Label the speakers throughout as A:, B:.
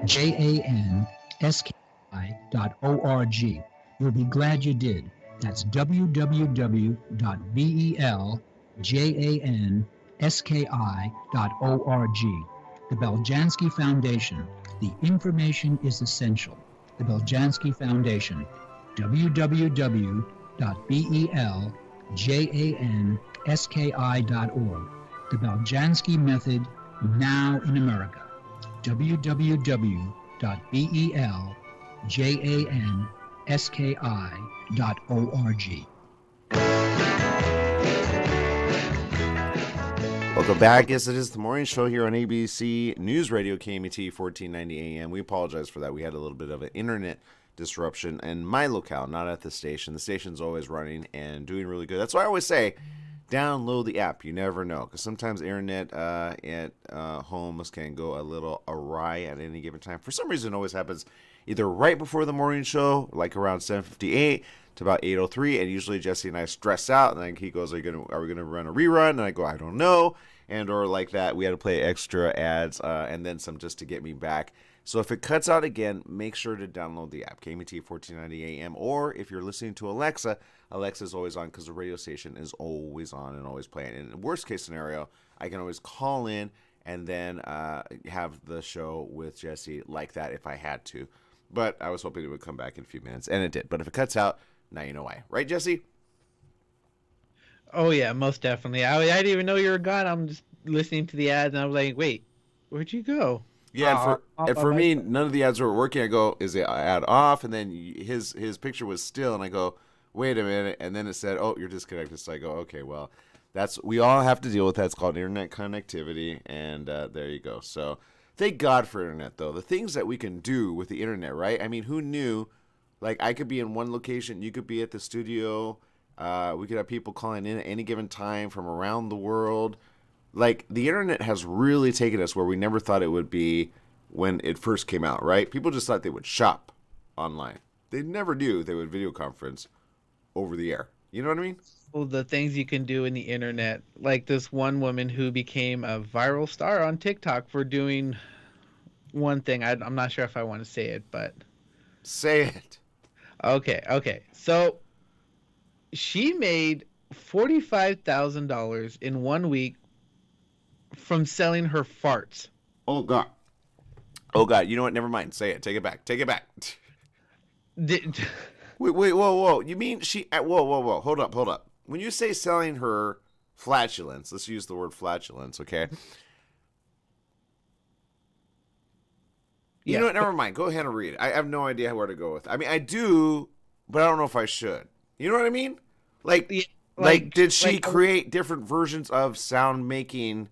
A: janski.org. You'll be glad you did. That's www.beljanski.org. The Beljanski Foundation. The information is essential. The Beljanski Foundation. www.beljanski.org. The Beljanski Method, now in America. www.beljanski.org.
B: Welcome back. Yes, it is the morning show here on ABC News Radio, KMET 1490 AM. We apologize for that. We had a little bit of an internet disruption in my locale, not at the station. The station's always running and doing really good. That's why I always say, download the app. You never know, because sometimes internet at homes can go a little awry at any given time. For some reason, it always happens either right before the morning show, like around 7:58 to about 8:03, and usually Jesse and I stress out, and then he goes, are we gonna run a rerun? And I go, I don't know. And or like that, we had to play extra ads and then some just to get me back. So if it cuts out again, make sure to download the app, KMET 1490 AM, or if you're listening to Alexa, Alexa's always on because the radio station is always on and always playing. And in the worst case scenario, I can always call in and then have the show with Jesse like that if I had to. But I was hoping it would come back in a few minutes, and it did. But if it cuts out, now you know why. Right, Jesse?
C: Oh, yeah, most definitely. I didn't even know you were gone. I'm just listening to the ads, and I was like, wait, where'd you go?
B: Yeah, and for me, none of the ads were working. I go, is the ad off? And then his picture was still, and I go, wait a minute. And then it said, oh, you're disconnected. So I go, okay, well, we all have to deal with that. It's called internet connectivity, and there you go. So thank God for internet, though. The things that we can do with the internet, right? I mean, who knew? Like, I could be in one location. You could be at the studio. We could have people calling in at any given time from around the world. Like, the internet has really taken us where we never thought it would be when it first came out, right? People just thought they would shop online. They never knew they would video conference over the air. You know what I mean?
C: Well, the things you can do in the internet, like this one woman who became a viral star on TikTok for doing one thing. I'm not sure if I want to say it, but...
B: Say it.
C: Okay. So, she made $45,000 in 1 week from selling her farts.
B: Oh, God. You know what? Never mind. Say it. Take it back. Wait, whoa. You mean she... Whoa. Hold up. When you say selling her flatulence, let's use the word flatulence, okay? You know what? Never mind. Go ahead and read it. I have no idea where to go with it. I mean, I do, but I don't know if I should. You know what I mean? Like did she create different versions of sound making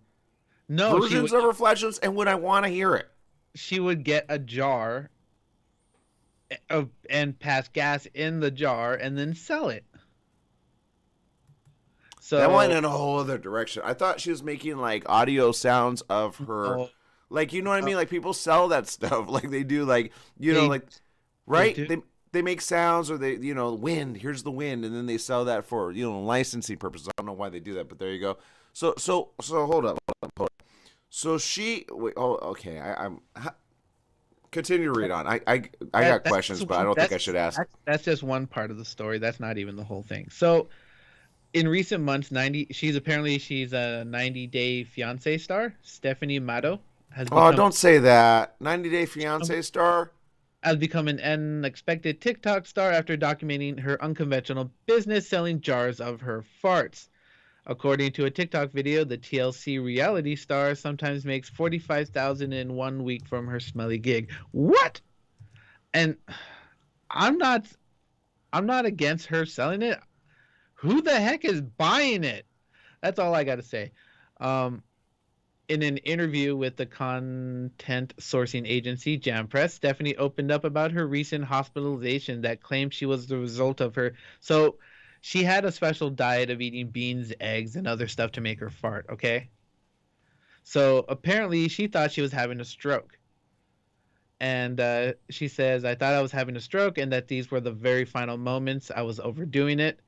B: versions of her flatulence? And would I want to hear it?
C: She would get a jar and pass gas in the jar and then sell it. So
B: that went in a whole other direction. I thought she was making like audio sounds of her.
C: No.
B: Like, you know what I mean? Like, people sell that stuff. Like, they do, like, you know, like, right? They make sounds, or they, you know, wind. Here's the wind, and then they sell that for, you know, licensing purposes. I don't know why they do that, but there you go. So hold up. So she, wait, okay. I'm continue to read on. I got questions, but I don't think I should ask.
C: That's just one part of the story. That's not even the whole thing. So, in recent months, she's a 90-Day Fiancé star, Stephanie Matto.
B: Don't say that. 90-Day Fiancé star
C: has become an unexpected TikTok star after documenting her unconventional business selling jars of her farts. According to a TikTok video, the TLC reality star sometimes makes $45,000 in 1 week from her smelly gig. What? And I'm not against her selling it. Who the heck is buying it? That's all I got to say. In an interview with the content sourcing agency JamPress, Stephanie opened up about her recent hospitalization that claimed she was the result of her. So she had a special diet of eating beans, eggs, and other stuff to make her fart, okay? So apparently she thought she was having a stroke. And she says, I thought I was having a stroke and that these were the very final moments. I was overdoing it.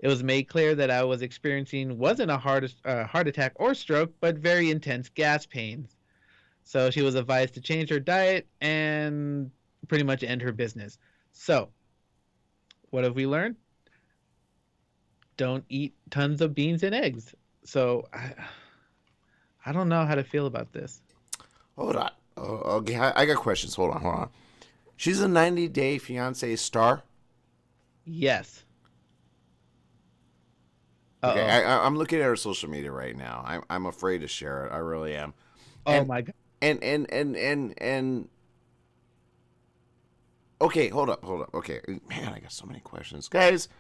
C: It was made clear that I was experiencing wasn't a heart attack or stroke, but very intense gas pains. So she was advised to change her diet and pretty much end her business. So, what have we learned? Don't eat tons of beans and eggs. So, I don't know how to feel about this.
B: Hold on. Okay, I got questions. Hold on. She's a 90-day fiance star.
C: Yes.
B: Okay, I'm looking at her social media right now. I'm afraid to share it. I really am.
C: Oh my god.
B: And okay, hold up. Okay, man, I got so many questions, guys.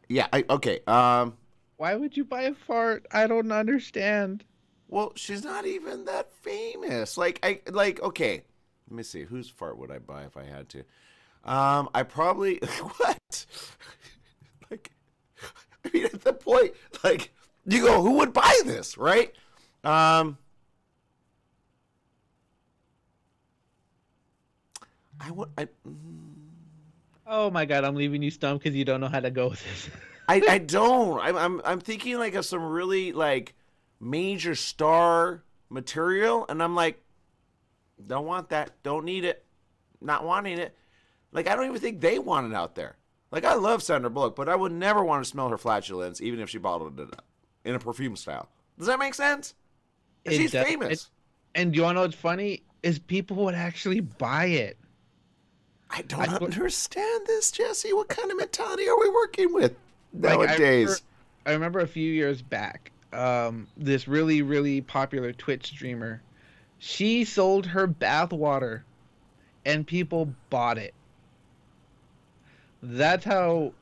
B: Yeah, okay.
C: Why would you buy a fart? I don't understand.
B: Well, she's not even that famous. Okay. Let me see. Whose fart would I buy if I had to? I probably what? Like, I mean, at the point, like, you go, who would buy this, right? I would.
C: Oh my god, I'm leaving you stumped because you don't know how to go with this.
B: I don't. I'm thinking like of some really like major star material, and I'm like, don't want that. Don't need it. Not wanting it. Like, I don't even think they want it out there. Like, I love Sandra Bullock, but I would never want to smell her flatulence, even if she bottled it up in a perfume style. Does that make sense? And she's famous.
C: And you want to know what's funny? Is people would actually buy it.
B: I don't understand this, Jesse. What kind of mentality are we working with nowadays?
C: I remember a few years back, this really, really popular Twitch streamer, she sold her bath water, and people bought it. That's how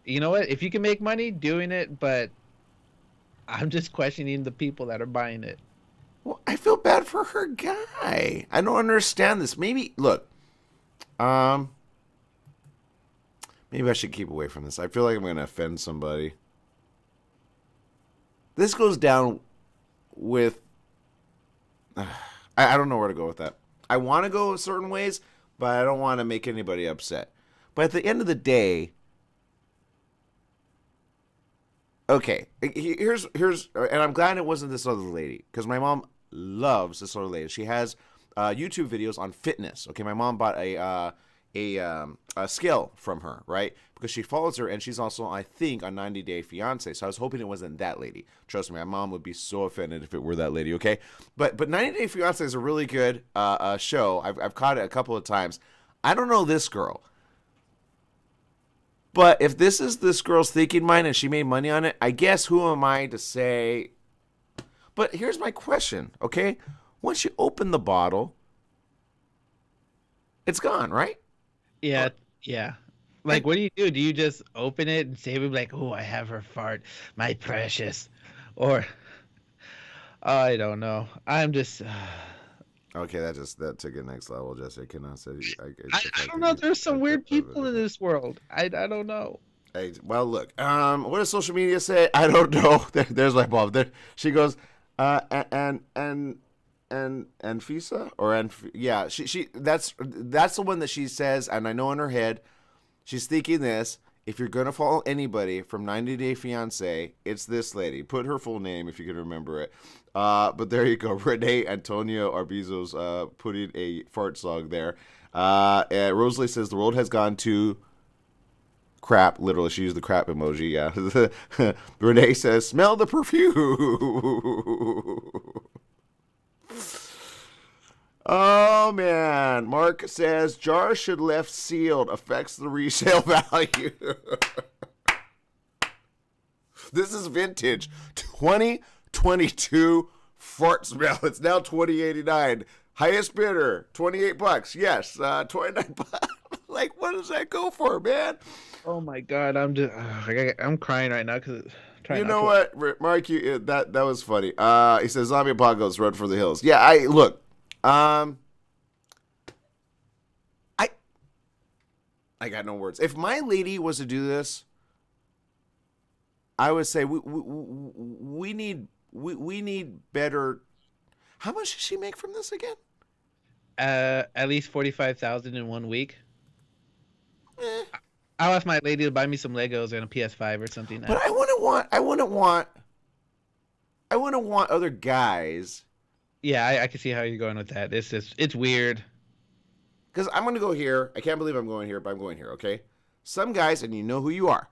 C: you know what? If you can make money doing it, but I'm just questioning the people that are buying it.
B: Well, I feel bad for her guy. I don't understand this. Maybe look, maybe I should keep away from this. I feel like I'm going to offend somebody. This goes down with I don't know where to go with that. I want to go certain ways, but I don't want to make anybody upset. But at the end of the day, okay, here's and I'm glad it wasn't this other lady, because my mom loves this other lady. She has YouTube videos on fitness. Okay, my mom bought a scale from her, right? Because she follows her, and she's also, I think, on 90 Day Fiance. So I was hoping it wasn't that lady. Trust me, my mom would be so offended if it were that lady. Okay, but 90 Day Fiance is a really good show. I've caught it a couple of times. I don't know this girl, but if this is this girl's thinking mind and she made money on it, I guess who am I to say? But here's my question, okay? Once you open the bottle, it's gone, right?
C: Yeah, yeah. Like, what do you do? Do you just open it and say, like, oh, I have her fart, my precious? Or, I don't know. I'm just...
B: Okay, that took it next level, Jesse. I cannot say...
C: I don't know. There's some weird people in this world. I don't know.
B: Hey, well, look. What does social media say? I don't know. There's my mom. There, she goes, and Fisa or yeah, she that's the one that she says, and I know in her head, she's thinking this. If you're gonna follow anybody from 90 Day Fiance, it's this lady. Put her full name if you can remember it. But there you go, Renee Antonio Arbizo's putting a fart song there. And Rosalie says the world has gone to crap. Literally, she used the crap emoji. Yeah. Renee says, "Smell the perfume." Oh man, Mark says jar should left sealed, affects the resale value. This is vintage 2022 fart smell. It's now $20.89. Highest bidder $28. Yes, $29. Like, what does that go for, man?
C: Oh my god, I'm crying right now because.
B: You know what, Mark? That was funny. He says zombie apocalypse, run for the hills. Yeah, look. I got no words. If my lady was to do this, I would say we need better. How much does she make from this again?
C: At least 45,000 in 1 week. I'll ask my lady to buy me some Legos and a PS5 or something.
B: But I wouldn't want I wouldn't want other guys.
C: Yeah, I can see how you're going with that. It's weird.
B: Because I'm going to go here. I can't believe I'm going here, but I'm going here, okay? Some guys, and you know who you are,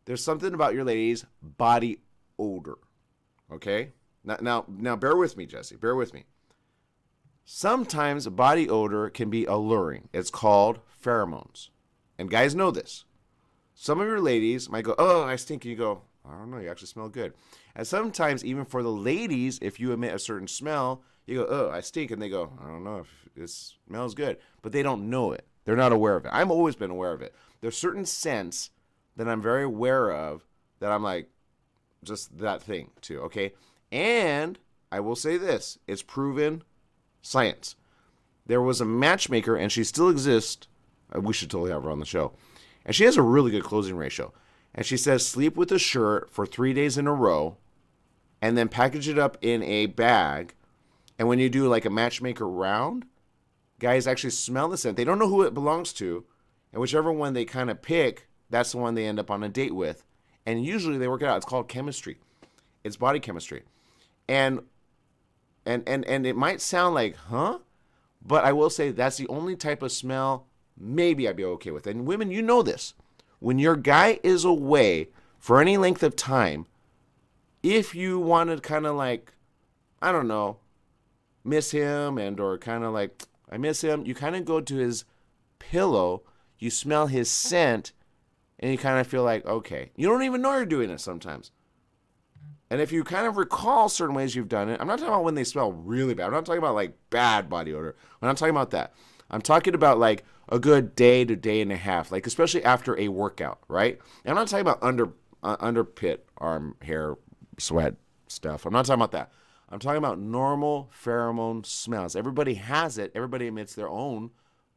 B: there's something about your lady's body odor, okay? Now, bear with me, Jesse. Bear with me. Sometimes body odor can be alluring. It's called pheromones. And guys know this. Some of your ladies might go, oh, I stink. And you go, I don't know, you actually smell good. And sometimes, even for the ladies, if you emit a certain smell, you go, oh, I stink. And they go, I don't know if it smells good. But they don't know it. They're not aware of it. I've always been aware of it. There's certain scents that I'm very aware of that I'm like, just that thing too, okay? And I will say this. It's proven science. There was a matchmaker, and she still exists. We should totally have her on the show. And she has a really good closing ratio. And she says sleep with a shirt for 3 days in a row and then package it up in a bag. And when you do like a matchmaker round, guys actually smell the scent. They don't know who it belongs to. And whichever one they kind of pick, that's the one they end up on a date with. And usually they work it out. It's called chemistry. It's body chemistry. And it might sound like, huh? But I will say that's the only type of smell maybe I'd be okay with. And women, you know this. When your guy is away for any length of time, if you want to kind of like, I don't know, miss him or kind of like, I miss him, you kind of go to his pillow, you smell his scent, and you kind of feel like, okay. You don't even know you're doing it sometimes. And if you kind of recall certain ways you've done it, I'm not talking about when they smell really bad. I'm not talking about like bad body odor. I'm not talking about that. I'm talking about like a good day to day and a half, like especially after a workout, right? And I'm not talking about underpit, arm, hair, sweat stuff. I'm not talking about that. I'm talking about normal pheromone smells. Everybody has it. Everybody emits their own,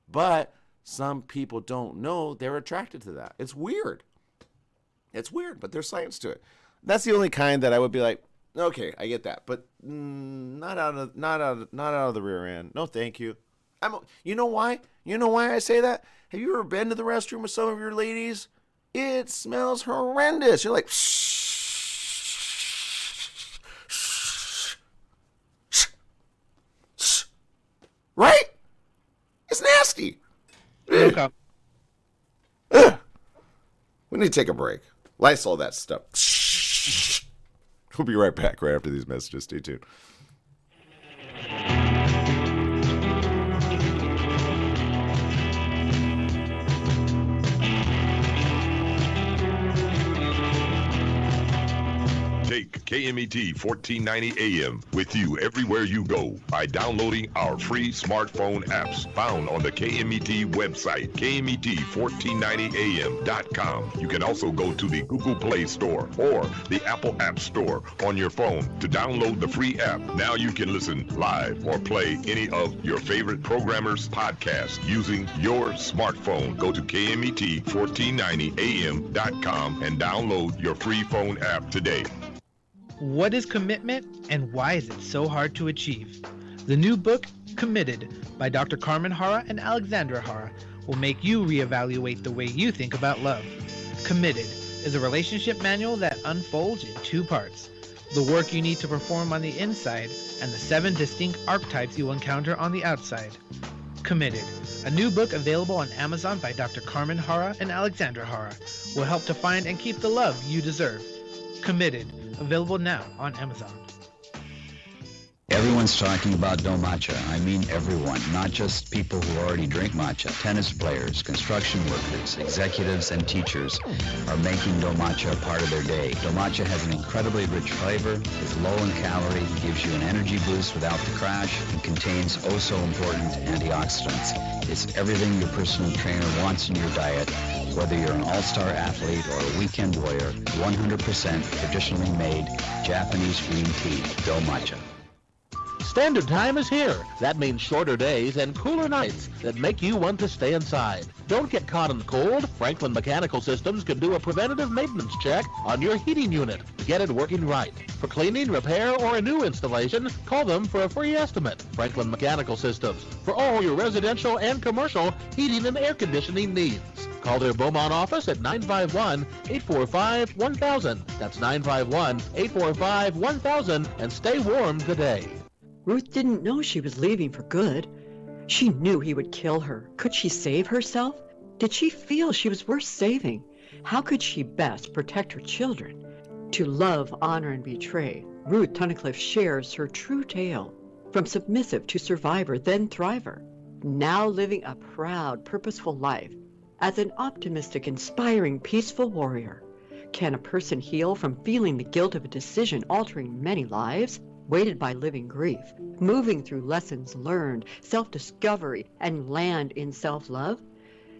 B: but some people don't know they're attracted to that. It's weird. It's weird, but there's science to it. That's the only kind that I would be like, okay, I get that, but not out of the rear end. No, thank you. You know why? You know why I say that? Have you ever been to the restroom with some of your ladies? It smells horrendous. You're like, right? It's nasty.
C: Okay.
B: We need to take a break. Lysol that stuff. We'll be right back right after these messages. Stay tuned.
D: Take KMET 1490 AM with you everywhere you go by downloading our free smartphone apps found on the KMET website, KMET1490am.com. You can also go to the Google Play Store or the Apple App Store on your phone to download the free app. Now you can listen live or play any of your favorite programmers' podcasts using your smartphone. Go to KMET1490am.com and download your free phone app today.
C: What is commitment and why is it so hard to achieve? The new book, Committed, by Dr. Carmen Hara and Alexandra Hara, will make you reevaluate the way you think about love. Committed is a relationship manual that unfolds in 2 parts: the work you need to perform on the inside and the 7 distinct archetypes you will encounter on the outside. Committed, a new book available on Amazon by Dr. Carmen Hara and Alexandra Hara, will help to find and keep the love you deserve. Committed, available now on Amazon.
E: Everyone's talking about Do Matcha. I mean everyone, not just people who already drink matcha. Tennis players, construction workers, executives, and teachers are making Do Matcha a part of their day. Do Matcha has an incredibly rich flavor, is low in calorie, gives you an energy boost without the crash, and contains oh so important antioxidants. It's everything your personal trainer wants in your diet, whether you're an all-star athlete or a weekend warrior. 100% traditionally made Japanese green tea, Do Matcha.
F: Standard time is here. That means shorter days and cooler nights that make you want to stay inside. Don't get caught in the cold. Franklin Mechanical Systems can do a preventative maintenance check on your heating unit to get it working right. For cleaning, repair, or a new installation, call them for a free estimate. Franklin Mechanical Systems, for all your residential and commercial heating and air conditioning needs. Call their Beaumont office at 951-845-1000. That's 951-845-1000, and stay warm today.
G: Ruth didn't know she was leaving for good. She knew he would kill her. Could she save herself? Did she feel she was worth saving? How could she best protect her children? To love, honor, and betray, Ruth Tunnicliffe shares her true tale. From submissive to survivor, then thriver. Now living a proud, purposeful life. As an optimistic, inspiring, peaceful warrior. Can a person heal from feeling the guilt of a decision altering many lives? Weighted by living grief, moving through lessons learned, self-discovery, and land in self-love?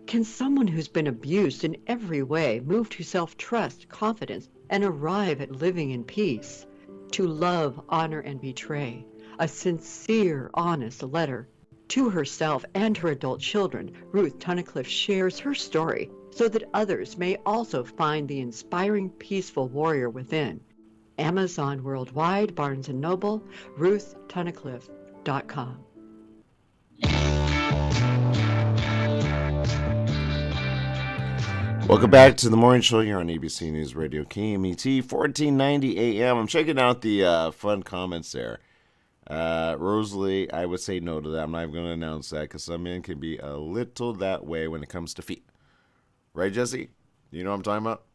G: Can someone who's been abused in every way move to self-trust, confidence, and arrive at living in peace? To love, honor, and betray, a sincere, honest letter. To herself and her adult children, Ruth Tunnicliffe shares her story so that others may also find the inspiring, peaceful warrior within. Amazon worldwide, Barnes & Noble, RuthTunnicliffe.com.
B: Welcome back to the morning show here on ABC News Radio, KMET 1490 AM. I'm checking out the fun comments there. Rosalie, I would say no to that. I'm not even going to announce that because some men can be a little that way when it comes to feet. Right, Jesse? You know what I'm talking about?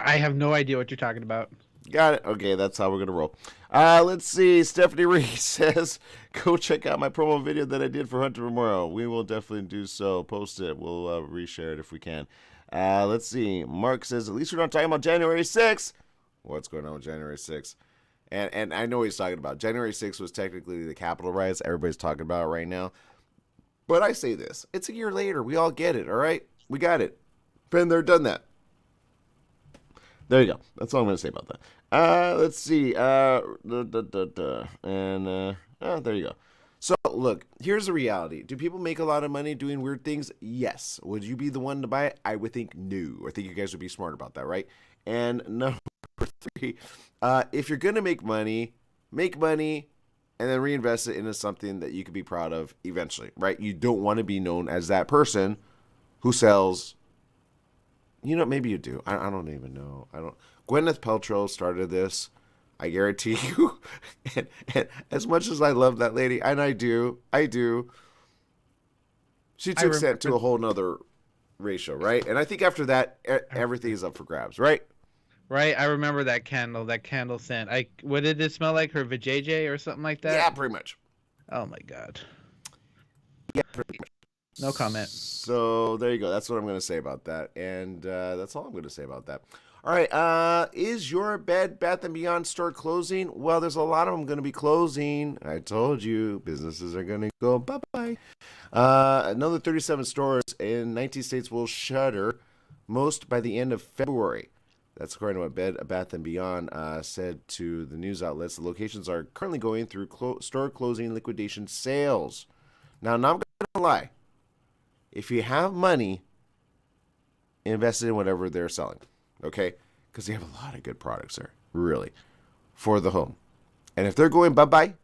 C: I have no idea what you're talking about.
B: Got it. Okay, that's how we're going to roll. Let's see. Stephanie Reed says, go check out my promo video that I did for Hunter Memorial. We will definitely do so. Post it. We'll reshare it if we can. Let's see. Mark says, at least we're not talking about January 6th. What's going on with January 6th? And I know what he's talking about. January 6th was technically the Capitol riots. Everybody's talking about it right now. But I say this. It's a year later. We all get it, all right? We got it. Been there, done that. There you go. That's all I'm going to say about that. Let's see. There you go. So, look, here's the reality. Do people make a lot of money doing weird things? Yes. Would you be the one to buy it? I would think no. I think you guys would be smart about that, right? And number 3, if you're going to make money and then reinvest it into something that you could be proud of eventually, right? You don't want to be known as that person who sells. You know, maybe you do. I don't even know. Gwyneth Paltrow started this. I guarantee you. and as much as I love that lady, and I do. She took that to a whole nother ratio, right? And I think after that, everything is up for grabs, right?
C: Right. I remember that candle scent. What did it smell like? Her vajayjay or something like that?
B: Yeah, pretty much.
C: Oh my God.
B: Yeah, pretty much.
C: No comment.
B: So there you go. That's what I'm going to say about that. And that's all I'm going to say about that. All right. Is your Bed Bath & Beyond store closing? Well, there's a lot of them going to be closing. I told you businesses are going to go bye-bye. Another 37 stores in 19 states will shutter, most by the end of February. That's according to what Bed Bath & Beyond said to the news outlets. The locations are currently going through store closing liquidation sales. Now, I'm not going to lie. If you have money, invest in whatever they're selling, okay? Because they have a lot of good products there, really, for the home. And if they're going bye-bye,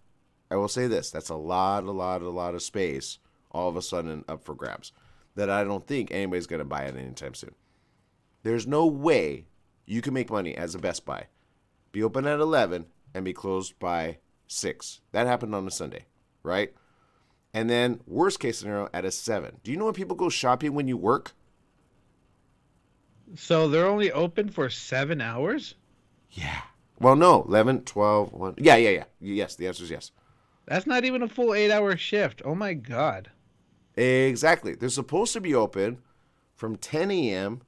B: I will say this. That's a lot of space all of a sudden up for grabs that I don't think anybody's going to buy it anytime soon. There's no way you can make money as a Best Buy, be open at 11, and be closed by 6. That happened on a Sunday, right? And then, worst case scenario, at a 7. Do you know when people go shopping when you work?
C: So they're only open for 7 hours?
B: Yeah. Well, no. 11, 12, 1. Yeah. Yes, the answer is yes.
C: That's not even a full 8-hour shift. Oh, my God.
B: Exactly. They're supposed to be open from 10 a.m.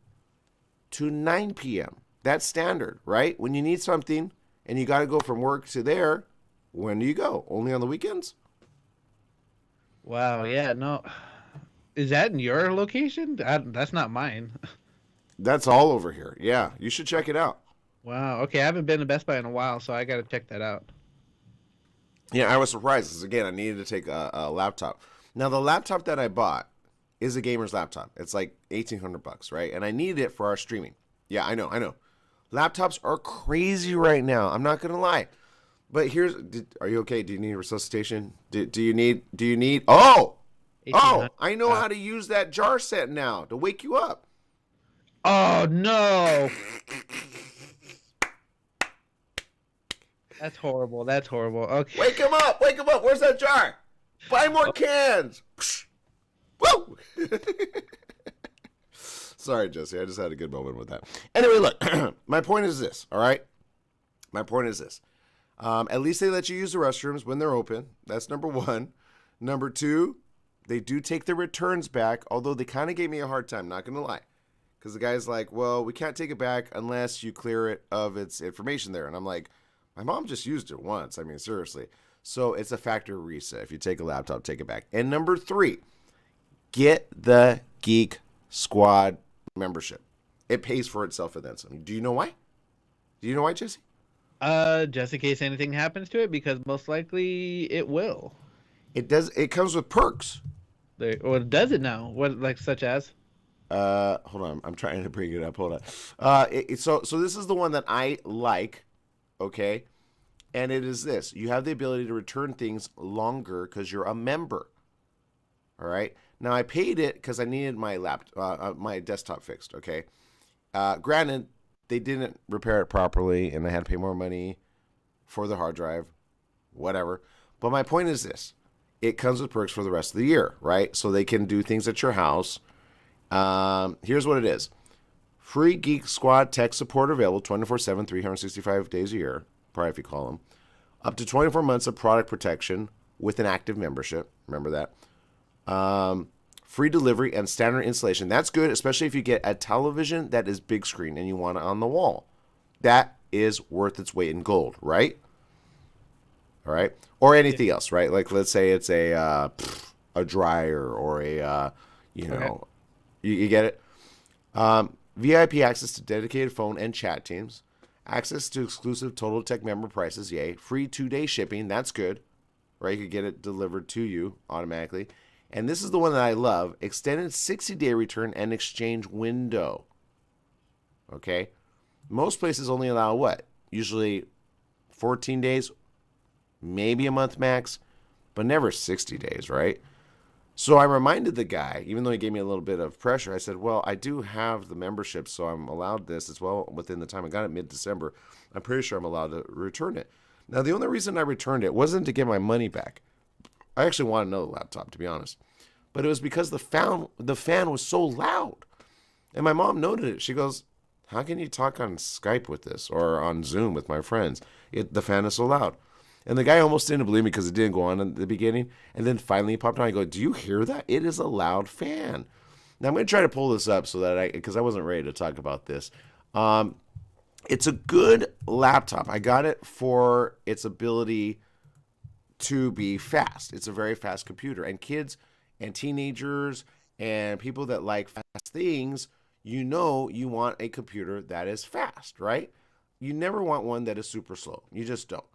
B: to 9 p.m. That's standard, right? When you need something and you got to go from work to there, when do you go? Only on the weekends?
C: Wow, yeah, no. Is that in your location? That's not mine.
B: That's all over here. Yeah, you should check it out.
C: Wow, okay, I haven't been to Best Buy in a while, so I got to check that out.
B: Yeah, I was surprised because, again, I needed to take a laptop. Now, the laptop that I bought is a gamer's laptop. It's like $1,800, right? And I needed it for our streaming. Yeah, I know. Laptops are crazy right now. I'm not going to lie. But are you okay? Do you need resuscitation? Do you need? Oh, Oh,
C: 1800.
B: I know how to use that jar set now to wake you up.
C: Oh no. That's horrible. That's horrible. Okay.
B: Wake him up! Wake him up! Where's that jar? Buy more cans! Woo! Sorry, Jesse. I just had a good moment with that. Anyway, look. My point is this, all right? My point is this. At least they let you use the restrooms when they're open. That's number one. Number two, they do take the returns back, although they kind of gave me a hard time, not going to lie. Because the guy's like, well, we can't take it back unless you clear it of its information there. And I'm like, my mom just used it once. I mean, seriously. So it's a factory reset. If you take a laptop, take it back. And number three, get the Geek Squad membership. It pays for itself and then some. Do you know why? Do you know why, Jesse?
C: Just in case anything happens to it, because most likely it will.
B: It does. It comes with perks.
C: Or does it now? What, like, such as?
B: Hold on. I'm trying to bring it up. Hold on. So this is the one that I like. Okay. And it is this. You have the ability to return things longer because you're a member. All right. Now I paid it because I needed my my desktop fixed. Okay. Granted, they didn't repair it properly, and I had to pay more money for the hard drive. Whatever. But my point is this. It comes with perks for the rest of the year, right? So they can do things at your house. Here's what it is. Free Geek Squad tech support available 24/7, 365 days a year, probably if you call them. Up to 24 months of product protection with an active membership. Remember that. Free delivery and standard installation. That's good, especially if you get a television that is big screen and you want it on the wall. That is worth its weight in gold, right? All right. Or anything else, right? Like, let's say it's a dryer or a, you get it? VIP access to dedicated phone and chat teams. Access to exclusive Total Tech member prices, yay. Free 2-day shipping, that's good, right? You could get it delivered to you automatically. And this is the one that I love. Extended 60-day return and exchange window. Okay? Most places only allow what? Usually 14 days, maybe a month max, but never 60 days, right? So I reminded the guy, even though he gave me a little bit of pressure, I said, well, I do have the membership, so I'm allowed this as well within the time. I got it mid-December. I'm pretty sure I'm allowed to return it. Now, the only reason I returned it wasn't to get my money back. I actually wanted another laptop, to be honest. But it was because the fan was so loud. And my mom noted it. She goes, how can you talk on Skype with this or on Zoom with my friends? The fan is so loud. And the guy almost didn't believe me because it didn't go on in the beginning. And then finally he popped on. I go, do you hear that? It is a loud fan. Now I'm going to try to pull this up so that because I wasn't ready to talk about this. It's a good laptop. I got it for its ability to be fast. It's a very fast computer. And kids and teenagers and people that like fast things, you want a computer that is fast, right? You never want one that is super slow. You just don't.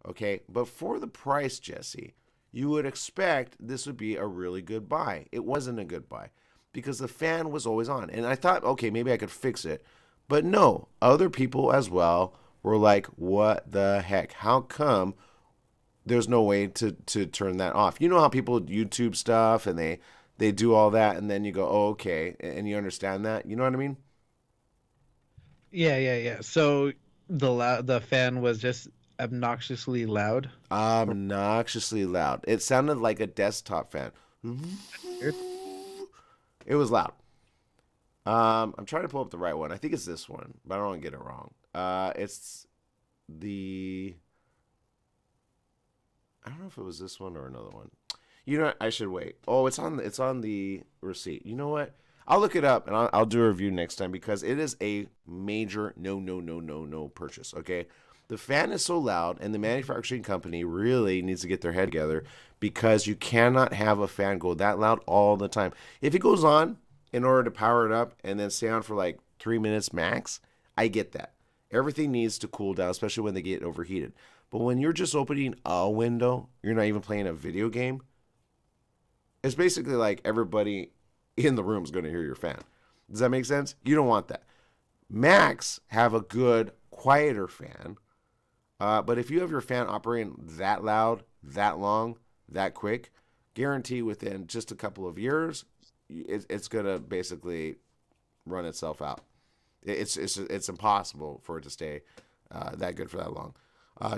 B: Okay, but for the price, Jesse, you would expect this would be a really good buy. It wasn't a good buy because the fan was always on. And I thought, okay, maybe I could fix it. But no, other people as well were like, what the heck? How come there's no way to turn that off? You know how people YouTube stuff and they do all that and then you go, oh, okay, and you understand that? You know what I mean?
C: Yeah. So the fan was just obnoxiously loud.
B: Obnoxiously loud. It sounded like a desktop fan. It was loud. I'm trying to pull up the right one. I think it's this one, but I don't want to get it wrong. It's the. I don't know if it was this one or another one. You know what? I should wait. Oh, it's on the receipt. You know what? I'll look it up and I'll do a review next time because it is a major no purchase. Okay. The fan is so loud, and the manufacturing company really needs to get their head together because you cannot have a fan go that loud all the time. If it goes on in order to power it up and then stay on for like 3 minutes max, I get that. Everything needs to cool down, especially when they get overheated. But when you're just opening a window, you're not even playing a video game, it's basically like everybody in the room is going to hear your fan. Does that make sense? You don't want that. Macs have a good, quieter fan. But if you have your fan operating that loud, that long, that quick, guarantee within just a couple of years, it's going to basically run itself out. It's impossible for it to stay that good for that long.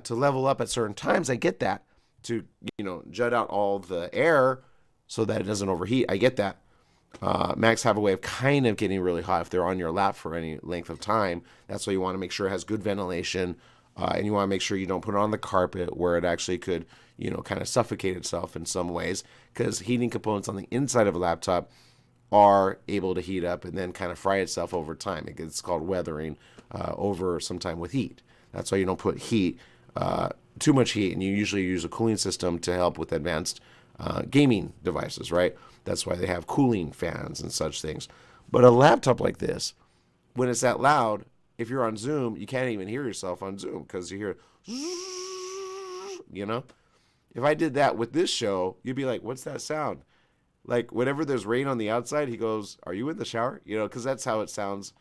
B: To level up at certain times, I get that. To, jut out all the air so that it doesn't overheat, I get that. Macs have a way of kind of getting really hot if they're on your lap for any length of time. That's why you want to make sure it has good ventilation, and you want to make sure you don't put it on the carpet where it actually could, kind of suffocate itself in some ways, because heating components on the inside of a laptop are able to heat up and then kind of fry itself over time. It's called weathering over some time with heat. That's why you don't put too much heat, and you usually use a cooling system to help with advanced gaming devices, right? That's why they have cooling fans and such things. But a laptop like this, when it's that loud, if you're on Zoom, you can't even hear yourself on Zoom because you hear, If I did that with this show, you'd be like, what's that sound? Like, whenever there's rain on the outside, he goes, are you in the shower? Because that's how it sounds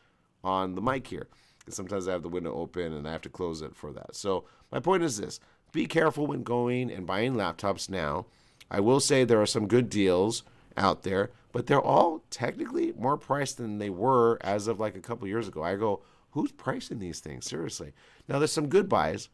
B: on the mic here. Sometimes I have the window open and I have to close it for that. So my point is this. Be careful when going and buying laptops now. I will say there are some good deals out there, but they're all technically more priced than they were as of like a couple years ago. I go, who's pricing these things? Seriously. Now, there's some good buys.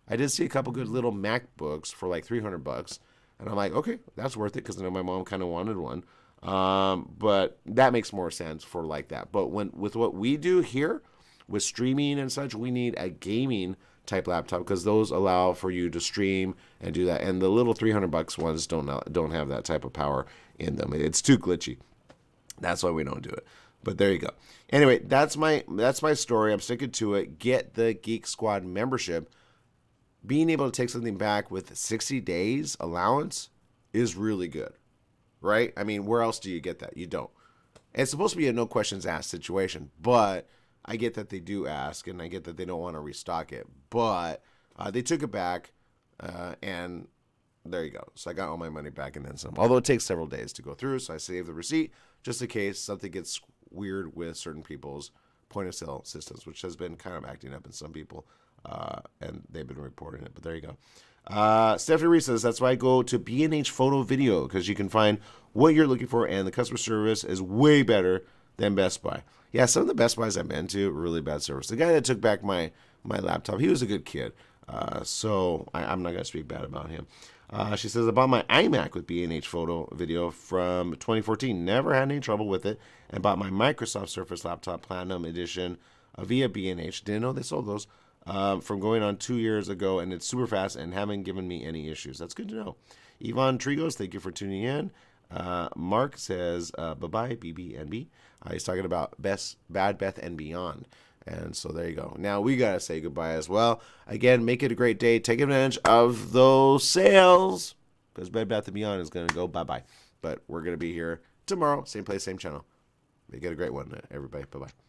B: I did see a couple good little MacBooks for like $300. And I'm like, okay, that's worth it because I know my mom kind of wanted one. But that makes more sense for like that. But with what we do here, with streaming and such, we need a gaming type laptop because those allow for you to stream and do that. And the little $300 ones don't have that type of power in them. It's too glitchy. That's why we don't do it. But there you go. Anyway, that's my story. I'm sticking to it. Get the Geek Squad membership. Being able to take something back with 60 days allowance is really good, right? I mean, where else do you get that? You don't. It's supposed to be a no questions asked situation, but I get that they do ask, and I get that they don't want to restock it. But they took it back, and there you go. So I got all my money back and then some. Although it takes several days to go through, so I saved the receipt just in case something gets weird with certain people's point-of-sale systems, which has been kind of acting up in some people, and they've been reporting it. But there you go. Stephanie Reese says, that's why I go to B&H Photo Video, because you can find what you're looking for, and the customer service is way better than Best Buy. Yeah, some of the Best Buys I've been to, really bad service. The guy that took back my laptop, he was a good kid. So I'm not going to speak bad about him. She says, I bought my iMac with B&H Photo Video from 2014. Never had any trouble with it. And bought my Microsoft Surface Laptop Platinum Edition via B&H. Didn't know they sold those. From going on 2 years ago. And it's super fast and haven't given me any issues. That's good to know. Yvonne Trigos, thank you for tuning in. Mark says, bye-bye, BBNB. He's talking about Bad Bath and Beyond. And so there you go. Now we got to say goodbye as well. Again, make it a great day. Take advantage of those sales because Bed Bath & Beyond is going to go bye-bye. But we're going to be here tomorrow. Same place, same channel. Make it a great one, everybody. Bye-bye.